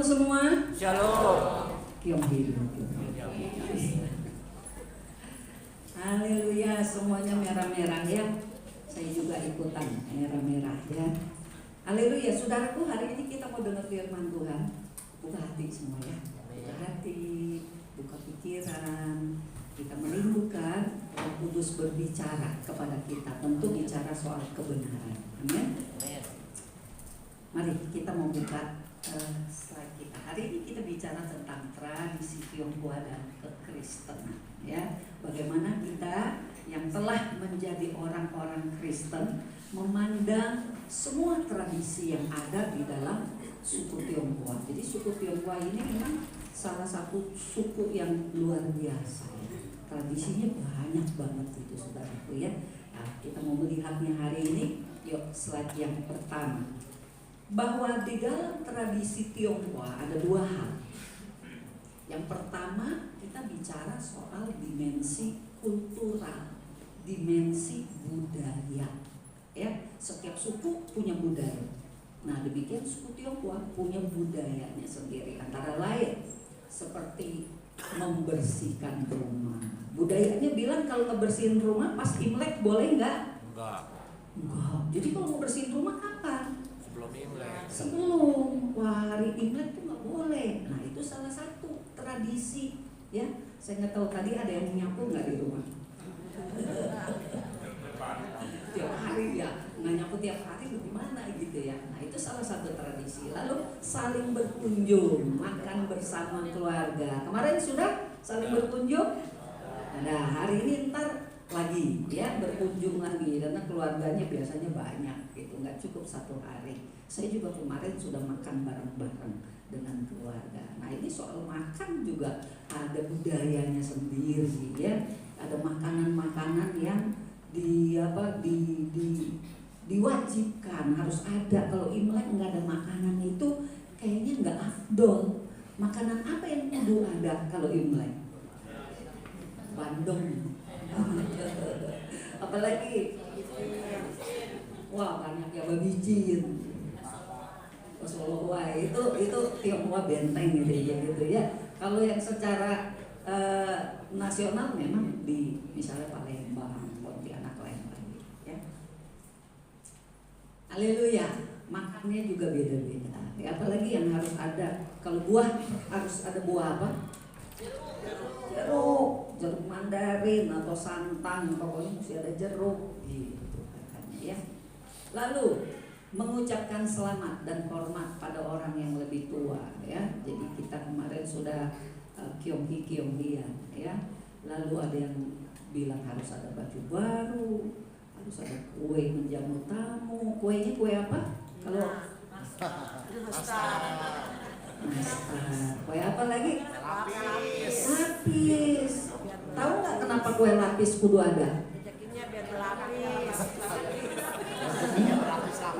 Shalom semua. Shalom. Kiong hidup. Haleluya, semuanya merah-merah ya. Saya juga ikutan merah-merah ya. Haleluya, saudaraku, hari ini kita mau dengar firman Tuhan. Buka hati semua ya. Buka hati, buka pikiran. Kita merindukan Roh Kudus berbicara kepada kita. Tentu bicara soal kebenaran. Amin. Mari kita mau buka slide kita. Hari ini kita bicara tentang tradisi Tionghoa dan kekristenan ya. Bagaimana kita yang telah menjadi orang-orang Kristen memandang semua tradisi yang ada di dalam suku Tionghoa. Jadi suku Tionghoa ini memang salah satu suku yang luar biasa ya. Tradisinya banyak banget itu saudaraku ya. Nah, kita mau melihatnya hari ini. Yuk slide yang pertama. Bahwa di dalam tradisi Tionghoa ada dua hal. Yang pertama, kita bicara soal dimensi kultural, dimensi budaya. Ya, setiap suku punya budaya. Nah, demikian suku Tionghoa punya budayanya sendiri. Antara lain seperti membersihkan rumah. Budayanya bilang kalau ngebersihin rumah pas Imlek boleh nggak? Enggak. Jadi kalau mau bersihin rumah kapan? Sebelum Imlek. Sebelum hari Imlek tuh nggak boleh. Nah itu salah satu tradisi ya. Saya nggak tahu tadi ada yang nyapu nggak di rumah? Tiap hari ya, nggak nyapu tiap hari gimana gitu ya. Nah itu salah satu tradisi. Lalu saling berkunjung, makan bersama keluarga. Kemarin sudah saling berkunjung. Nah hari ini ntar lagi ya berkunjung lagi karena keluarganya biasanya banyak gitu, nggak cukup satu hari. Saya juga kemarin sudah makan bareng-bareng dengan keluarga. Nah ini soal makan juga ada budayanya sendiri ya. Ada makanan-makanan yang diwajibkan harus ada. Kalau Imlek nggak ada makanan itu kayaknya nggak afdol. Makanan apa yang kudu ada kalau Imlek? Bandeng. Apalagi wah banyak ya babicin. Wah itu Tionghoa benteng gitu ya. Kalau yang secara nasional memang di misalnya Palembang, Pontianak lain-lain ya. Haleluya. Makannya juga beda-beda. Ya, apalagi yang harus ada. Kalau buah harus ada buah apa? Jeruk mandarin atau santang, pokoknya mesti ada jeruk gitu katanya ya. Lalu mengucapkan selamat dan hormat pada orang yang lebih tua ya. Jadi kita kemarin sudah kionghian ya. Lalu ada yang bilang harus ada baju baru, harus ada kue menjamu tamu. Kuenya kue apa? Kalau nastar. Kue apa lagi? Lapis. Tahu nggak kenapa kue lapis kudu ada? Rezekinya biar berlapis.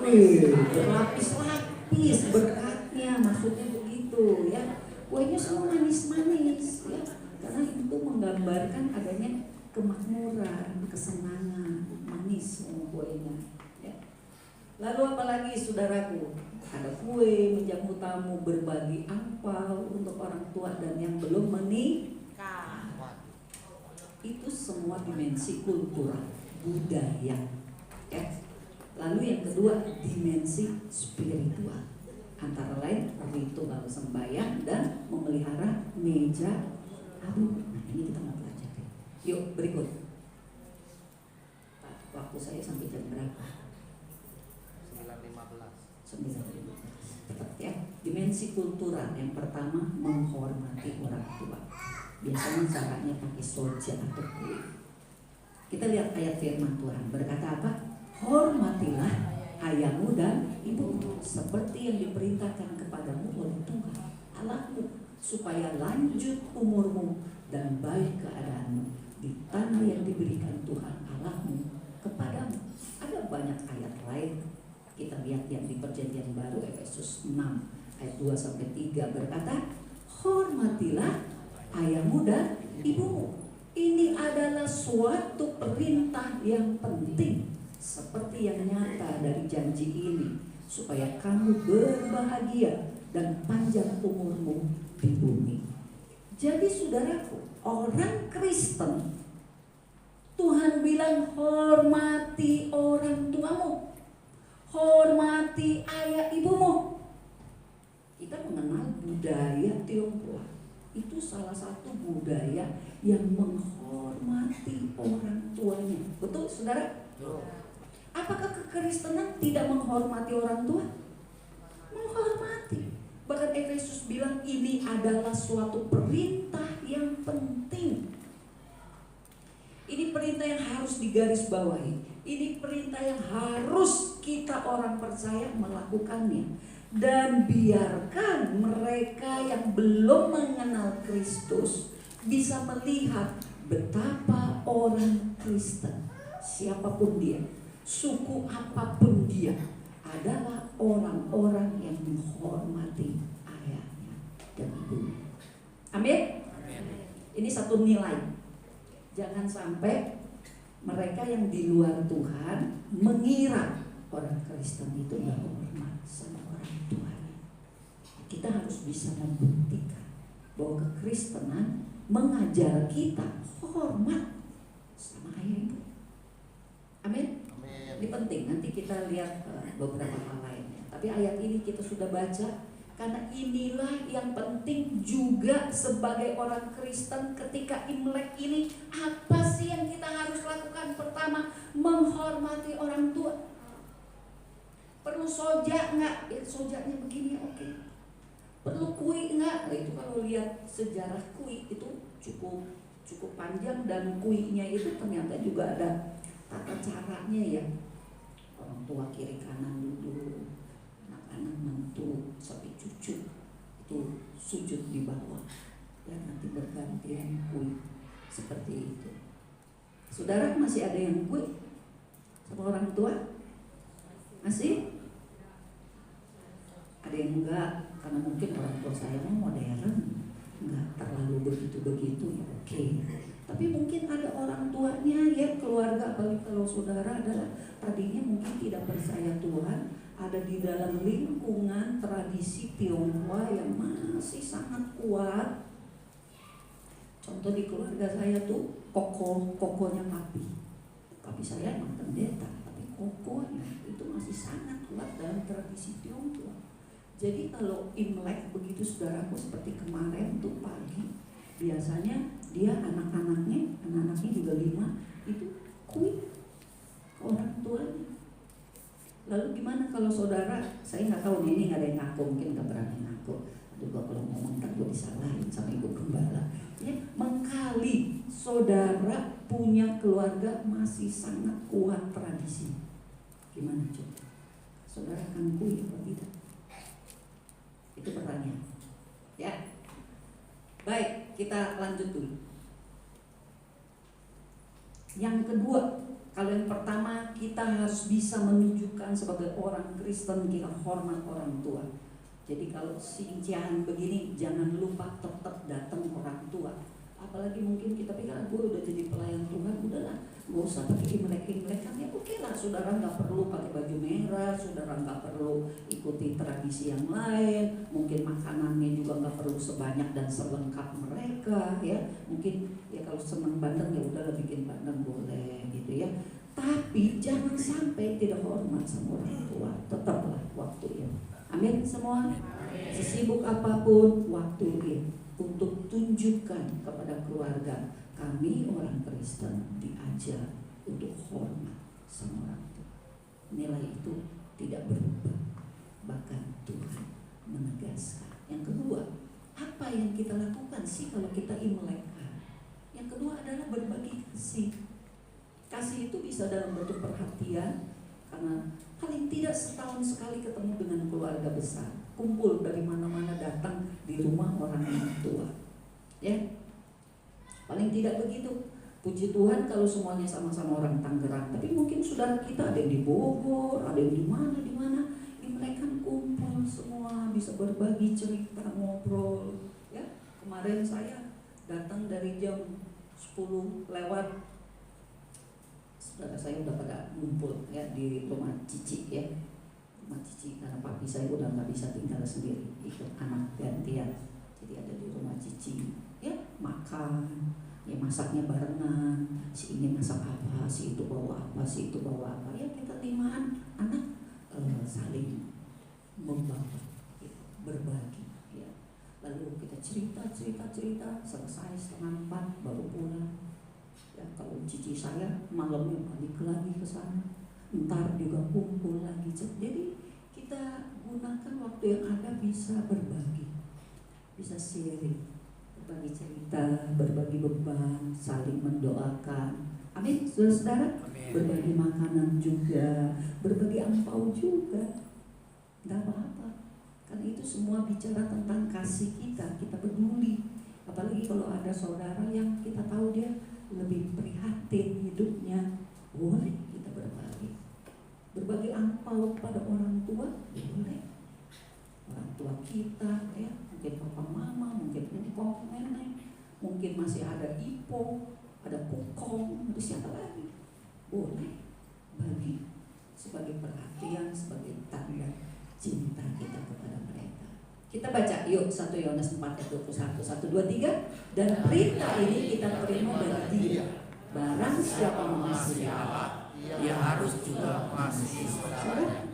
Berlapis-lapis berkatnya, maksudnya begitu ya. Kuenya semua manis-manis ya. Karena itu menggambarkan adanya kemakmuran, kesenangan, manis semua kuenya ya. Lalu apalagi saudaraku? Ada kue, menjamu tamu, berbagi angpau untuk orang tua dan yang belum menikah. Itu semua dimensi kultural, budaya ya. Lalu yang kedua dimensi spiritual. Antara lain ritual sembahyang dan memelihara meja abu. Nah ini kita mau pelajari. Yuk berikut. Waktu saya sampai jam berapa? 9.15. Tetap ya. Dimensi kultural yang pertama menghormati orang tua. Biasanya caranya pakai soja atau kue. Kita lihat ayat firman Tuhan berkata apa? Hormatilah ayahmu dan ibumu seperti yang diperintahkan kepadamu oleh Tuhan Allahmu, supaya lanjut umurmu dan baik keadaanmu di tanah yang diberikan Tuhan Allahmu kepadamu. Ada banyak ayat lain. Kita lihat yang di Perjanjian Baru Efesus 6 ayat 2-3 berkata, hormatilah ayahmu dan ibumu. Ini adalah suatu perintah yang penting, seperti yang nyata dari janji ini, supaya kamu berbahagia dan panjang umurmu di bumi. Jadi saudaraku, orang Kristen, Tuhan bilang hormati orang tuamu, hormati ayah ibumu. Kita mengenal budaya Tionghoa, itu salah satu budaya yang menghormati orang tuanya. Betul saudara? Apakah kekristenan tidak menghormati orang tua? Menghormati. Bahkan Efesus bilang ini adalah suatu perintah yang penting. Ini perintah yang harus digarisbawahi. Ini perintah yang harus kita orang percaya melakukannya. Dan biarkan mereka yang belum mengenal Kristus bisa melihat betapa orang Kristen, siapapun dia, suku apapun dia, adalah orang-orang yang menghormati ayahnya dan ibunya. Amin. Ini satu nilai. Jangan sampai mereka yang di luar Tuhan mengira orang Kristen itu gak hormat sama orang tuanya. Kita harus bisa membuktikan bahwa kekristenan mengajar kita hormat sama ayah ibu. Amin. Ini penting, nanti kita lihat beberapa hal lainnya. Tapi ayat ini kita sudah baca, karena inilah yang penting juga sebagai orang Kristen ketika Imlek ini. Apa sih yang kita harus lakukan? Pertama, menghormati orang tua. Perlu soja enggak? Sojanya begini, oke. Perlu kui enggak? Nah, itu kalau lihat sejarah kui itu cukup panjang, dan kuinya itu ternyata juga ada tata caranya ya. Orang tua kiri kanan duduk, anak-anak mantu sampai cucu itu sujud di bawah, dan nanti bergantian kui seperti itu. Saudara masih ada yang kui sama orang tua? Masih? Ada yang enggak, karena mungkin orang tua saya modern, enggak terlalu begitu-begitu ya, oke. Tapi mungkin ada orang tuanya ya, keluarga, apalagi kalau saudara adalah tadinya mungkin tidak percaya Tuhan, ada di dalam lingkungan tradisi Tionghoa yang masih sangat kuat. Contoh di keluarga saya tuh kokonya papi saya emang pendeta, tapi kokonya itu masih sangat kuat dalam tradisi Tionghoa. Jadi kalau Imlek begitu saudaraku, seperti kemarin tuh pagi, biasanya dia anak-anaknya juga 5 itu kui orang tuanya. Lalu gimana kalau saudara, saya nggak tahu nih, ini nggak ada yang ngaku, mungkin nggak berani ngaku. Aduh, gua kalau ngomong ntar gue disalahin sama ibu gembala. Ya, mengkali saudara punya keluarga masih sangat kuat tradisi. Gimana coba? Saudara akan kui atau tidak? Itu pertanyaan. Ya. Baik, kita lanjut dulu. Yang kedua, kalau yang pertama kita harus bisa menunjukkan sebagai orang Kristen kita hormat orang tua. Jadi kalau sincian begini, jangan lupa tetap datang orang tua. Apalagi mungkin kita pikir, gue udah jadi pelayan Tuhan, udahlah, gak usah pakai imlek kan ya, oke lah, saudara nggak perlu pakai baju merah, saudara nggak perlu ikuti tradisi yang lain, mungkin makanannya juga nggak perlu sebanyak dan selengkap mereka, ya, mungkin ya kalau senang bandeng ya udahlah bikin bandeng boleh, gitu ya. Tapi jangan sampai tidak hormat sama orang tua, tetaplah waktunya. Amin semua. Sesibuk apapun waktunya untuk tunjukkan kepada keluarga, kami orang Kristen diajar untuk hormat sama orang tua. Nilai itu tidak berubah, bahkan Tuhan menegaskan. Yang kedua, apa yang kita lakukan sih kalau kita Imlek? Yang kedua adalah berbagi kasih. Kasih itu bisa dalam bentuk perhatian, karena paling tidak setahun sekali ketemu dengan keluarga besar, kumpul dari mana-mana datang di rumah orang tua, ya. Paling tidak begitu. Puji Tuhan kalau semuanya sama-sama orang Tangerang, tapi mungkin saudara kita ada yang di Bogor, ada yang di mana, mereka kumpul semua, bisa berbagi cerita, ngobrol, ya. Kemarin saya datang dari jam 10 lewat, saudara saya udah pada ngumpul ya di rumah Cici ya. sama Cici karena papi saya udah nggak bisa tinggal sendiri, ikut anak gantian. Jadi ada di rumah Cici, ya makan, ya masaknya barengan, si ini masak apa, si itu bawa apa, si itu bawa apa, ya kita 5 anak saling membantu, ya, berbagi, ya. Lalu kita cerita, selesai 3:30 baru pulang. Ya, kalau Cici saya malamnya balik lagi ke sana, ntar juga kumpul lagi. Jadi kita gunakan waktu yang ada bisa berbagi, bisa sharing, berbagi cerita, berbagi beban, saling mendoakan. Amin, saudara-saudara. Berbagi makanan juga, berbagi angpau juga. Tidak apa-apa, karena itu semua bicara tentang kasih kita peduli. Apalagi kalau ada saudara yang kita tahu dia lebih prihatin hidupnya, boleh kita berbagi angpau pada orang tua, boleh. Orang tua kita, ya, mungkin papa mama, mungkin nenek, mungkin masih ada ipo, ada kukong, ada siapa lagi, boleh bagi sebagai perhatian, sebagai tanda cinta kita kepada mereka. Kita baca yuk 1 Yohanes 4:21, 1, 2, 3. Dan berita ini kita terima dari Dia. Barang siapa mengasihi Allah, Ia harus juga mengasihi saudara.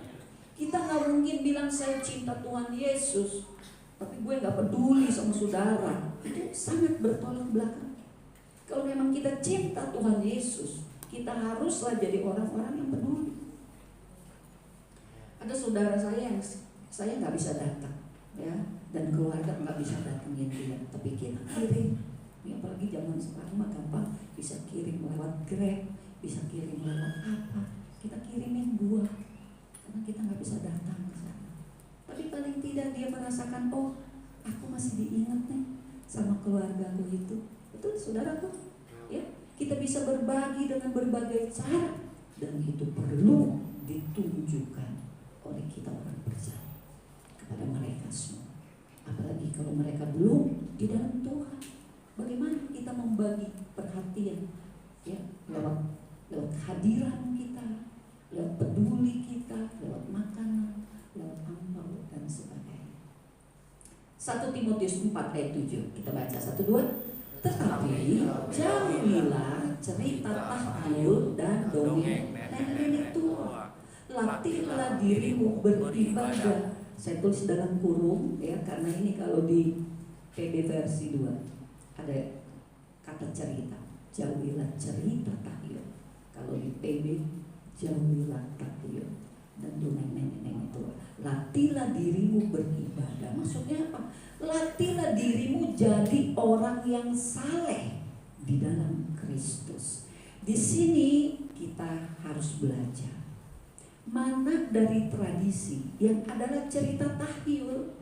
Kita nggak mungkin bilang saya cinta Tuhan Yesus, tapi gue nggak peduli sama saudara. Itu sangat bertolak belakang. Kalau memang kita cinta Tuhan Yesus, kita haruslah jadi orang-orang yang peduli. Ada saudara saya yang saya nggak bisa datang, ya, dan keluarga nggak bisa datangin dia, tapi kita kirim. Ya, apalagi zaman sekarang mah gampang, bisa kirim lewat Grab, bisa kirim lewat apa, kita kirimin buah, karena kita nggak bisa datang ke sana. Tapi paling tidak dia merasakan, oh, aku masih diingat nih sama keluargaku itu. Betul, saudaraku? Ya, kita bisa berbagi dengan berbagai cara, dan itu perlu ditunjukkan oleh kita orang percaya kepada mereka semua. Apalagi kalau mereka belum di dalam Tuhan, bagaimana kita membagi perhatian, ya, lewat hadiran kita, lewat peduli kita, lewat makanan, lewat amal dan sebagainya. 1 Timotius 4:7 kita baca 1, 2. Tetapi jauhilah cerita tahyul dan dongeng nenek tua. Latihlah dirimu beribadah. Saya tulis dalam kurung, ya, karena ini kalau di PB versi 2 ada kata cerita. Jauhilah cerita tahyul. Kalau di PB jauhilah tahyul dan dongeng nenek tua. Latihlah dirimu beribadah. Maksudnya apa? Latihlah dirimu jadi orang yang saleh di dalam Kristus. Di sini kita harus belajar mana dari tradisi yang adalah cerita tahyul.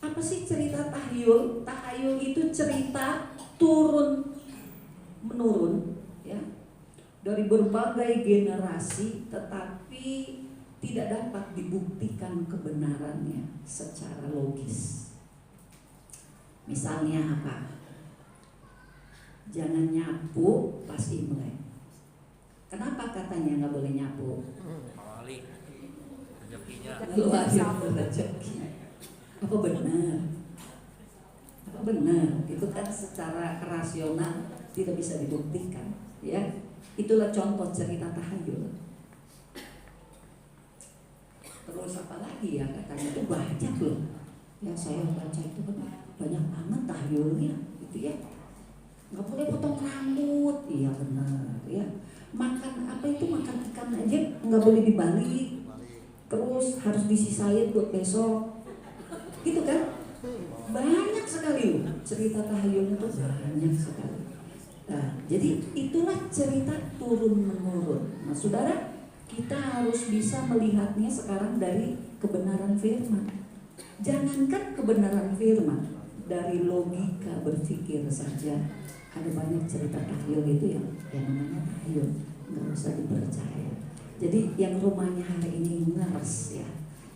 Apa sih cerita tahyul? Tahyul itu cerita turun menurun, ya, dari berbagai generasi, tetapi tidak dapat dibuktikan kebenarannya secara logis. Misalnya apa? Jangan nyapu pas Imlek. Kenapa katanya nggak boleh nyapu? Kali rezekinya. Keluarin rezeki. Apa benar? Apa benar? Itu kan secara rasional tidak bisa dibuktikan, ya. Itulah contoh cerita tahayul. Terus apa lagi ya, katanya itu banyak loh. Yang saya baca itu banyak banget tahayulnya, gitu ya. Nggak boleh potong rambut, iya benar, ya. Makan apa itu, makan ikan aja nggak boleh dibalik. Terus harus disisain buat besok, gitu kan? Banyak sekali loh cerita tahayul itu, banyak sekali. Nah, jadi itulah cerita turun menurun. Nah, saudara, kita harus bisa melihatnya sekarang dari kebenaran firman. Jangankan kebenaran firman, dari logika berpikir saja ada banyak cerita tahayul itu yang namanya tahayul, nggak usah dipercaya. Jadi yang rumahnya hari ini ngeres, ya,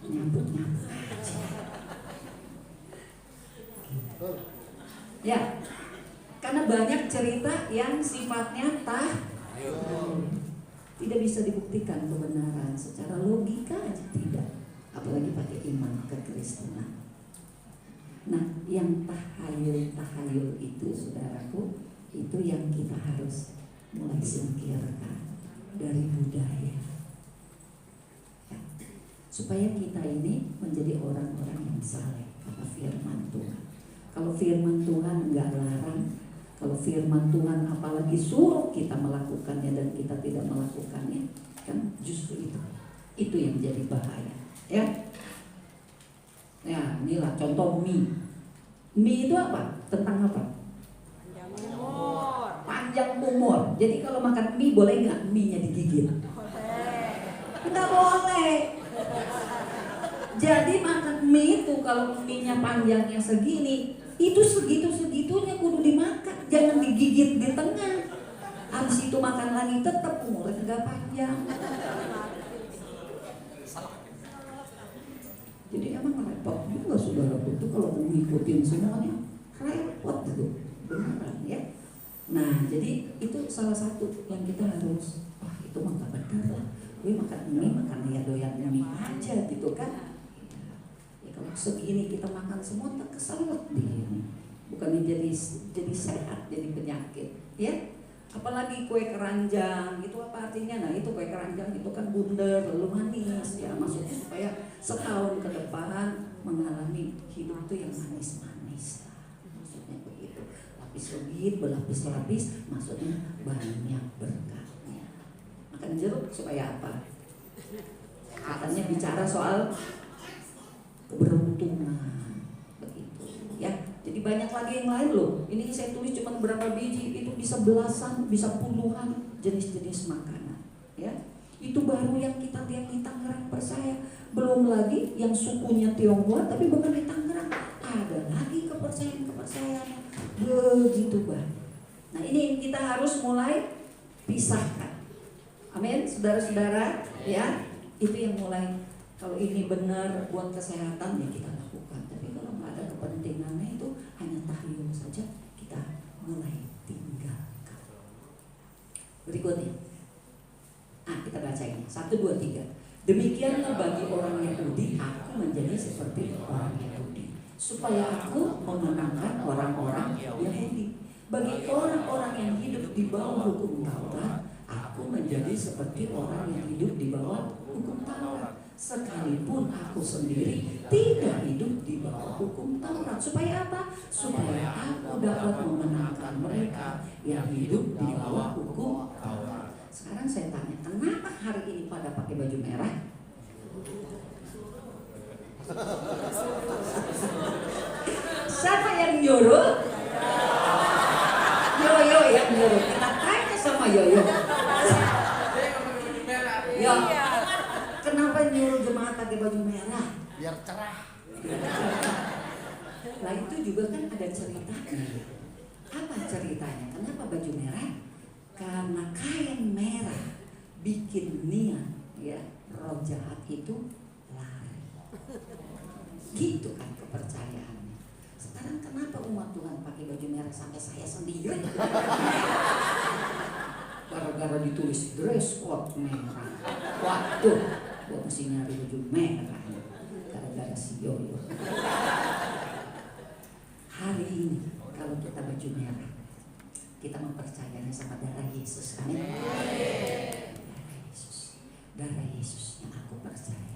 nyambut-nyambut aja. Ya, karena banyak cerita yang sifatnya tahayul, tidak bisa dibuktikan kebenaran secara logika aja, tidak. iman kekristenan. Nah, yang tahayul itu saudaraku, itu yang kita harus mulai singkirkan dari budaya ya, supaya kita ini menjadi orang-orang yang saleh kata firman Tuhan. Kalau firman Tuhan enggak larang, kalau firman Tuhan apalagi suruh kita melakukannya dan kita tidak melakukannya, kan justru itu yang jadi bahaya ya. Ya, inilah contoh mie. Mie itu apa? Tentang apa? Panjang umur. Panjang umur. Jadi kalau makan mie boleh nggak mie-nya digigit? Nggak boleh. Jadi makan mie itu kalau mie-nya panjangnya segini, itu segitu-segitunya kudu dimakan, jangan digigit di tengah. Habis itu makan lagi tetap umurnya nggak panjang. Jadi emang repot juga saudara itu kalau mau ngikutin semuanya, repot gitu, beneran ya. Nah jadi itu salah satu yang kita harus, wah itu mah gak benar lah, gue makan mie makan ya doyan mie aja gitu kan. Ya kalau segini kita makan semua tak keselak deh, bukannya jadi sehat, jadi penyakit ya. Apalagi kue keranjang itu apa artinya? Nah itu kue keranjang itu kan bundar lalu manis ya, maksudnya supaya setahun ke depan mengalami hidup itu yang manis-manis lah, maksudnya begitu. Lapis legit berlapis-lapis, maksudnya banyak berkahnya. Makan jeruk supaya apa? Katanya bicara soal keberuntungan begitu ya. Jadi banyak lagi yang lain loh. Ini saya tulis cuma berapa biji, itu bisa belasan, bisa puluhan jenis-jenis makanan. Ya, itu baru yang kita lihat di Tangerang percaya. Belum lagi yang sukunya Tionghoa tapi bukan di Tangerang. Ada lagi kepercayaan begitu banyak. Nah ini yang kita harus mulai pisahkan. Amin, saudara-saudara. Ya, itu yang mulai. Kalau ini benar buat kesehatan ya kita lakukan. Tapi kalau nggak ada kepentingannya itu hanya tahyul saja, kita mulai tinggalkan. Berikutnya, kita baca ini 1, 2, 3. Demikianlah bagi orang Yahudi, aku menjadi seperti orang Yahudi, supaya aku memenangkan orang-orang Yahudi. Bagi orang-orang yang hidup di bawah hukum Taurat, aku menjadi seperti orang yang hidup di bawah hukum Taurat. Sekalipun aku sendiri tidak hidup di bawah hukum Taurat. Supaya apa? Supaya aku dapat memenangkan mereka yang hidup di bawah hukum Taurat. Sekarang saya tanya, kenapa hari ini pada pakai baju merah? Siapa yang nyuruh? Yoyo yang nyuruh. Kita tanya sama Yoyo. Ya. Kenapa nyuruh jemaat pakai baju merah? Biar cerah. Nah itu juga kan ada ceritanya. Apa ceritanya? Kenapa baju merah? Karena kain merah bikin niat ya roh jahat itu lari. Gitu kan kepercayaannya. Sekarang kenapa umat Tuhan pakai baju merah sampai saya sendiri? Gara-gara ditulis dress code merah. Waduh, gua mesti nyari baju merah. Gara-gara si Yoyo. Hari ini kalau kita baju merah, kita mempercayainya sama darah Yesus. Amin. Darah Yesus yang aku percaya.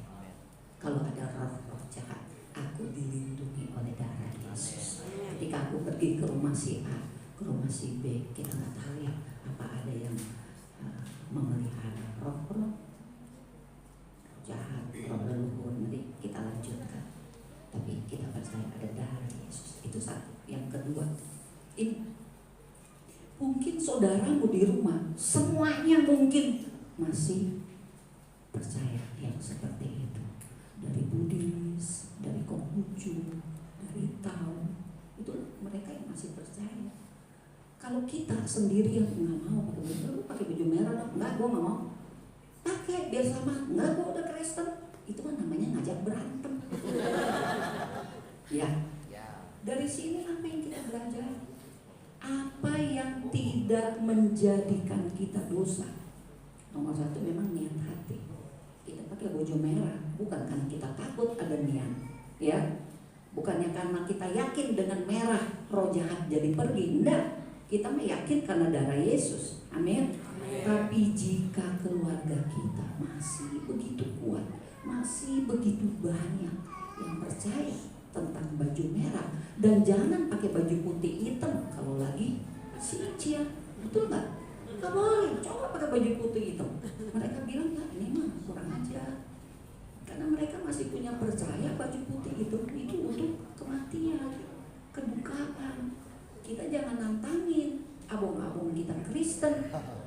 Kalau ada roh-roh jahat, aku dilindungi oleh darah Yesus. Ketika aku pergi ke rumah si A, ke rumah si B, kita nggak tahu ya apa ada yang memelihara roh-roh jahat, roh leluhur. Nanti kita lanjutkan. Tapi kita percaya ada darah Yesus. Itu satu. Yang kedua, ini mungkin saudaramu di rumah semuanya mungkin masih percaya yang seperti itu. Dari Buddhis, dari Konghucu, dari Tao, itu mereka yang masih percaya. Kalau kita sendiri yang nggak mau pakai baju merah, enggak, gue nggak mau. Pakai biar sama, enggak, gue udah Kristen. Itu kan namanya ngajak berantem. Ya. Dari sini apa yang kita belajar? Apa yang tidak menjadikan kita dosa? Nomor satu memang niat hati. Kita pakai baju merah bukan karena kita takut ada niat, ya. Bukannya karena kita yakin dengan merah roh jahat jadi pergi, enggak. Kita yakin karena darah Yesus. Amin. Tapi jika keluarga kita masih begitu kuat, masih begitu banyak yang percaya tentang baju merah, dan jangan pakai baju putih hitam kalau lagi sicia, betul nggak? Nggak boleh, coba pakai baju putih hitam. Mereka bilang, ya ini mah kurang aja. Karena mereka masih punya percaya baju putih itu untuk kematian, kedukaan. Kita jangan nantangin abang-abang kita Kristen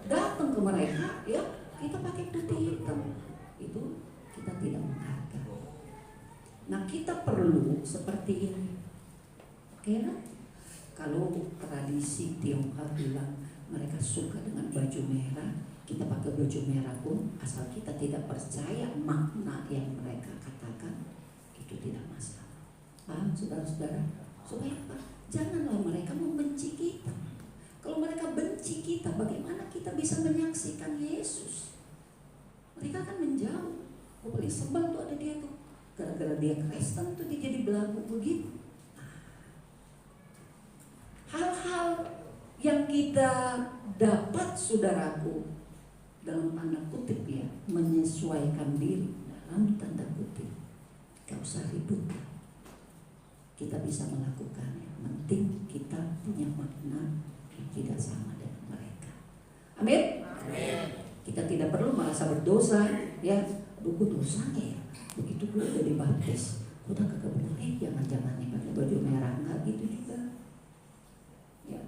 datang ke mereka, ya kita pakai putih hitam, itu kita tidak menghargai. Nah kita perlu seperti ini, oke kan? Kalau tradisi Tionghoa bilang mereka suka dengan baju merah, kita pakai baju merah pun asal kita tidak percaya makna yang mereka katakan, itu tidak masalah. Paham saudara-saudara? Supaya apa? Janganlah mereka membenci kita. Kalau mereka benci kita, bagaimana kita bisa menyaksikan Yesus? Mereka akan menjauh. Oh, paling sebel tuh ada dia tuh, gara-gara dia Kristen tuh dia jadi belagu begitu. Hal-hal yang kita dapat, saudaraku, dalam tanda kutip ya, menyesuaikan diri dalam tanda kutip, gak usah ribut. Kita bisa melakukannya, penting kita punya makna yang tidak sama dengan mereka. Amin. Kita tidak perlu merasa berdosa, ya. Aduh, gue dosanya ya, begitu gue udah dibaptis, udah kagak boleh, jangan-jangan nih pakai baju merah, enggak gitu juga. Ya.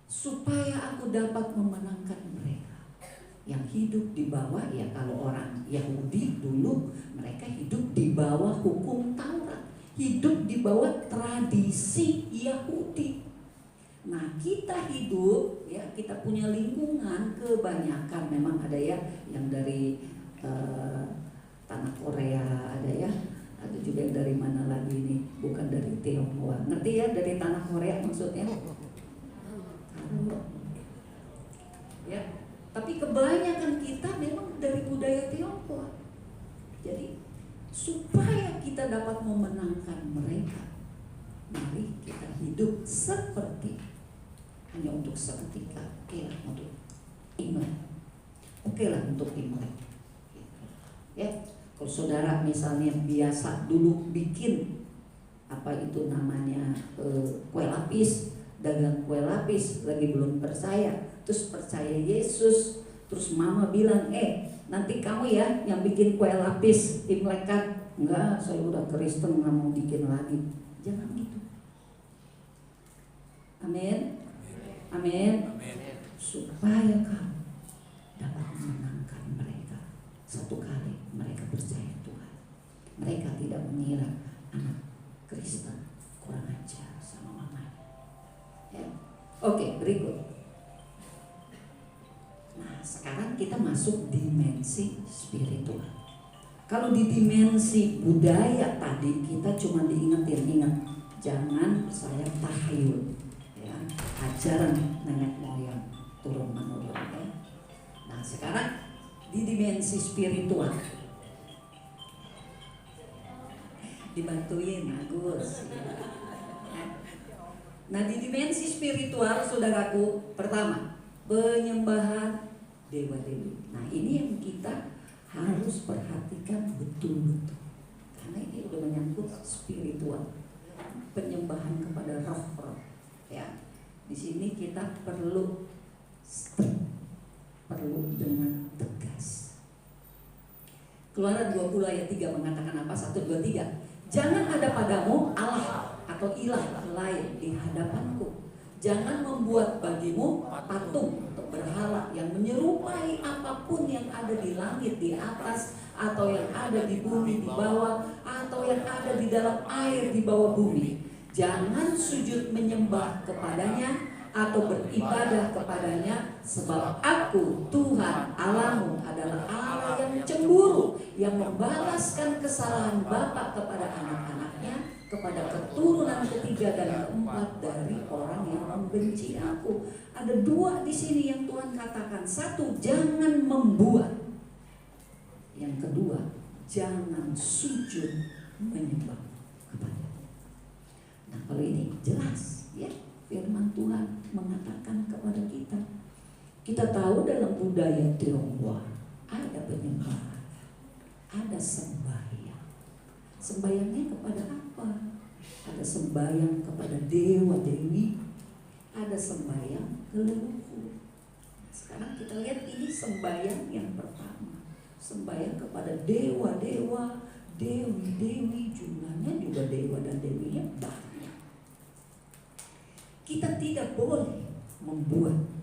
Supaya aku dapat memenangkan mereka yang hidup di bawah, ya kalau orang Yahudi dulu mereka hidup di bawah hukum Taurat, hidup di bawah tradisi Yahudi. Nah kita hidup, ya kita punya lingkungan kebanyakan, memang ada ya yang dari tanah Korea, ada juga yang dari mana lagi nih, bukan dari Tionghoa, ngerti ya, dari tanah Korea maksudnya. Ya, tapi kebanyakan kita memang dari budaya Tionghoa. Jadi supaya kita dapat memenangkan mereka, mari kita hidup seperti, hanya untuk seketika, oke lah untuk Imlek, oke lah untuk Imlek. Ya, kalau saudara misalnya biasa dulu bikin apa itu namanya kue lapis, dagang kue lapis, lagi belum percaya, terus percaya Yesus, terus mama bilang, nanti kamu ya yang bikin kue lapis Imlek kan? Enggak, saya udah Kristen, nggak mau bikin lagi. Jangan gitu. Amin. Amin. Supaya kamu dapat memenangkan mereka. Satu kali mereka percaya Tuhan, mereka tidak mengira anak Kristen kurang ajar sama mamanya. Ya. Oke, berikut. Nah, sekarang kita masuk dimensi spiritual. Kalau di dimensi budaya tadi kita cuma ingat jangan percaya tahayul, ya, ajaran nenek moyang turun menurun. Ya. Nah, sekarang di dimensi spiritual, dibantuin Agus. Nah, di dimensi spiritual, saudaraku, pertama penyembahan dewa-dewi. Nah, ini yang kita harus perhatikan betul-betul, karena ini udah menyangkut spiritual, penyembahan kepada roh-roh. Ya, di sini kita perlu dengan tegas. Keluaran 20 ayat 3 mengatakan apa? 1, 2, 3. Jangan ada padamu Allah atau ilah lain di hadapanku. Jangan membuat bagimu patung atau berhala yang menyerupai apapun yang ada di langit di atas, atau yang ada di bumi di bawah, atau yang ada di dalam air di bawah bumi. Jangan sujud menyembah kepadanya atau beribadah kepadanya, sebab aku Tuhan Allahmu adalah Allah yang cemburu, yang membalaskan kesalahan bapa kepada anak-anaknya, kepada keturunan ketiga dan keempat dari orang yang membenci aku. Ada 2 di sini yang Tuhan katakan. 1, jangan membuat. Yang kedua, jangan sujud menyembah kepada. Nah, kalau ini jelas ya, firman Tuhan mengatakan kepada kita. Kita tahu dalam budaya Tionghoa ada penyembahan, ada sembahyang. Sembahyangnya kepada apa? Ada sembahyang kepada dewa dewi, ada sembahyang ke leluhur. Sekarang kita lihat ini sembahyang yang pertama, sembahyang kepada dewa-dewa, dewi-dewi, jumlahnya juga dewa dan dewinya banyak. Kita tidak boleh membuat